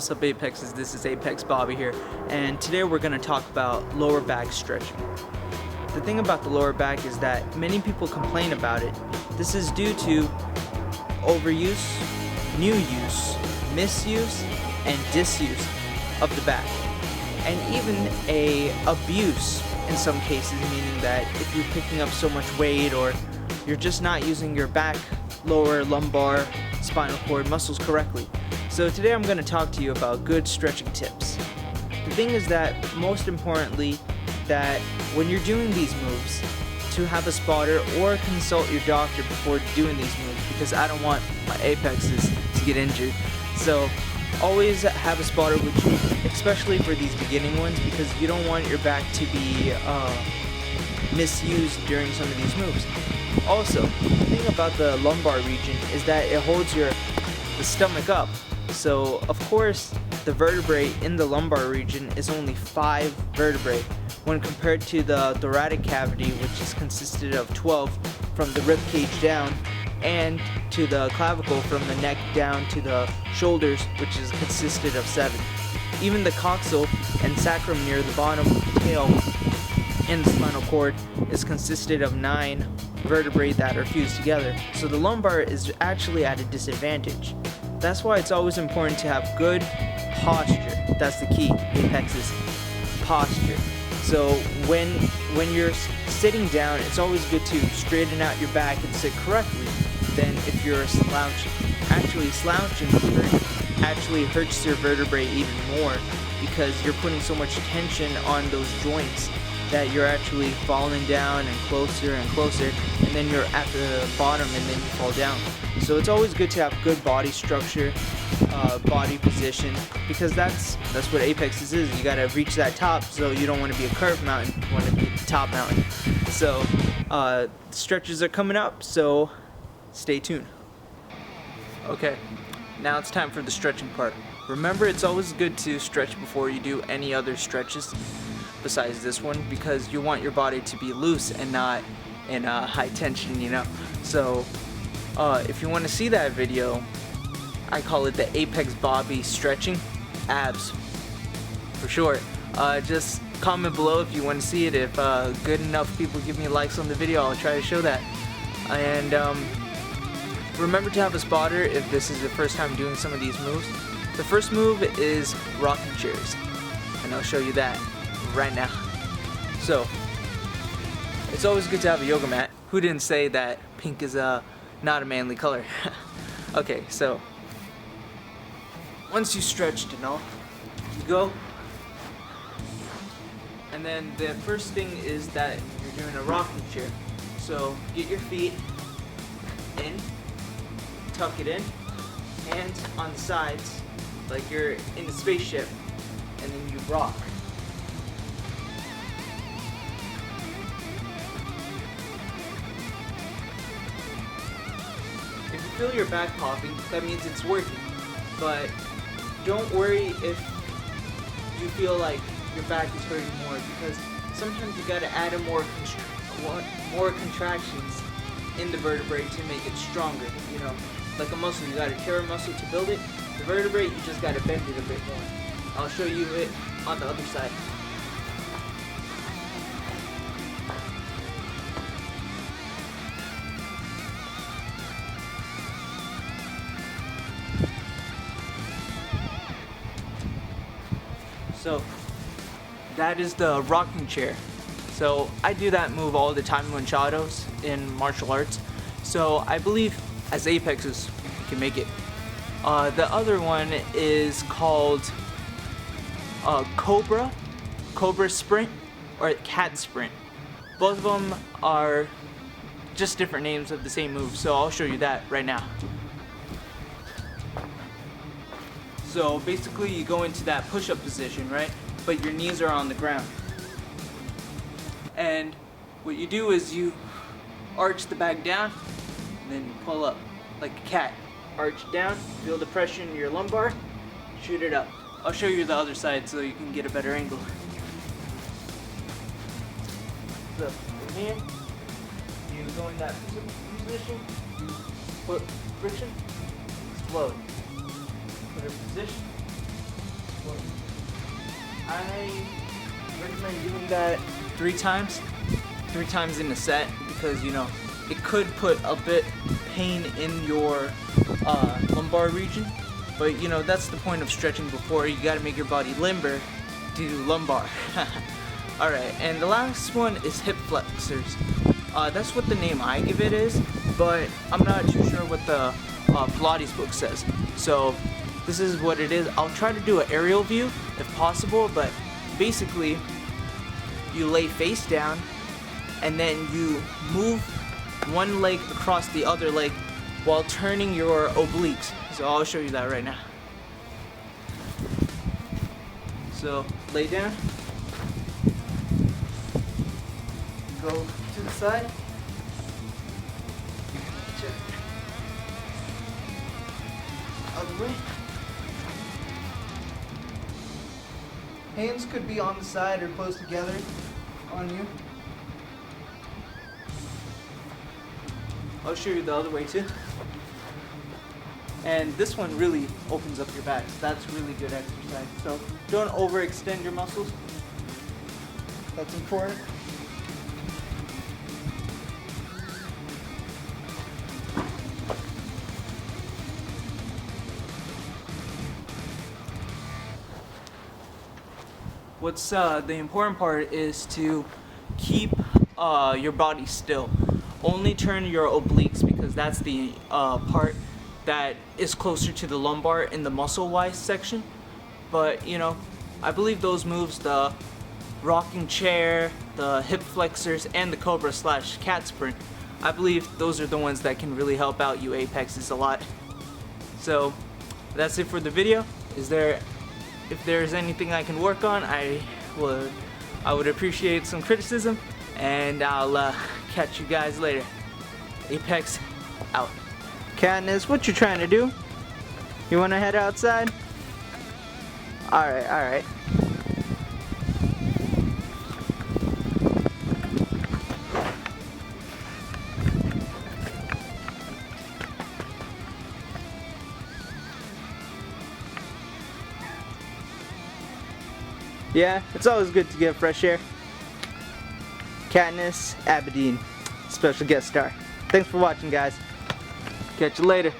What's up, Apexes? This is Apex Bobby here, and today we're going to talk about lower back stretching. The thing about the lower back is that many people complain about it. This is due to overuse, new use, misuse, and disuse of the back, and even a abuse in some cases, meaning that if you're picking up so much weight or you're just not using your back, lower lumbar, spinal cord muscles correctly. So today I'm going to talk to you about good stretching tips. The thing is that, most importantly, that when you're doing these moves, to have a spotter or consult your doctor before doing these moves, because I don't want my apexes to get injured. So always have a spotter with you, especially for these beginning ones, because you don't want your back to be misused during some of these moves. Also, the thing about the lumbar region is that it holds the stomach up. So, of course, the vertebrae in the lumbar region is only 5 vertebrae when compared to the thoracic cavity, which is consisted of 12 from the rib cage down, and to the clavicle from the neck down to the shoulders, which is consisted of 7. Even the coxal and sacrum near the bottom of the tail and the spinal cord is consisted of 9 vertebrae that are fused together. So the lumbar is actually at a disadvantage. That's why it's always important to have good posture. That's the key, Apex's posture. So when you're sitting down, it's always good to straighten out your back and sit correctly. Then if you're slouching actually hurts your vertebrae even more, because you're putting so much tension on those joints that you're actually falling down and closer, and then you're at the bottom and then you fall down. So it's always good to have good body structure, body position, because that's what Apexes is. You gotta reach that top, so you don't want to be a curved mountain, you want to be the top mountain. So stretches are coming up, so stay tuned. Okay, now it's time for the stretching part. Remember, it's always good to stretch before you do any other stretches besides this one, because you want your body to be loose and not in high tension, you know. So if you want to see that video, I call it the Apex Bobby stretching abs for short. Just comment below if you want to see it. If good enough people give me likes on the video, I'll try to show that. And remember to have a spotter if this is the first time doing some of these moves. The first move is rocking chairs, and I'll show you that right now. So it's always good to have a yoga mat. Who didn't say that pink is not a manly color? Okay, so once you stretched and all, you go, and then the first thing is that you're doing a rocking chair. So get your feet in, tuck it in, hands on the sides like you're in a spaceship, and then you rock. If you feel your back popping, that means it's working. But don't worry if you feel like your back is hurting more, because sometimes you gotta add more contractions in the vertebrae to make it stronger. You know, like a muscle, you gotta tear a muscle to build it. The vertebrae, you just gotta bend it a bit more. I'll show you it on the other side. So that is the rocking chair. So I do that move all the time in shadows in martial arts. So I believe as Apexes you can make it. The other one is called Cobra Sprint, or Cat Sprint. Both of them are just different names of the same move. So I'll show you that right now. So basically you go into that push-up position, right? But your knees are on the ground. And what you do is you arch the back down, and then you pull up like a cat. Arch down, feel the pressure in your lumbar, shoot it up. I'll show you the other side so you can get a better angle. So from here, you go in that position, put friction, explode. Put it in position, I recommend doing that 3 times in a set, because you know it could put a bit pain in your lumbar region, but you know that's the point of stretching before. You got to make your body limber to do lumbar. Alright, and the last one is hip flexors. That's what the name I give it is, but I'm not too sure what the Pilates book says. So this is what it is. I'll try to do an aerial view if possible, but basically you lay face down and then you move one leg across the other leg while turning your obliques. So I'll show you that right now. So lay down, go to the side, other way. Hands could be on the side or close together on you. I'll show you the other way too. And this one really opens up your back. So that's really good exercise. So don't overextend your muscles. That's important. What's the important part is to keep your body still. Only turn your obliques, because that's the part that is closer to the lumbar in the muscle-wise section. But you know, I believe those moves, the rocking chair, the hip flexors, and the cobra / cat sprint, I believe those are the ones that can really help out you apexes a lot. So that's it for the video. If there's anything I can work on, I would appreciate some criticism, and I'll catch you guys later. Apex out. Katniss, what you trying to do? You want to head outside? Alright, alright. Yeah, it's always good to get fresh air. Katniss Aberdeen, special guest star. Thanks for watching, guys. Catch you later.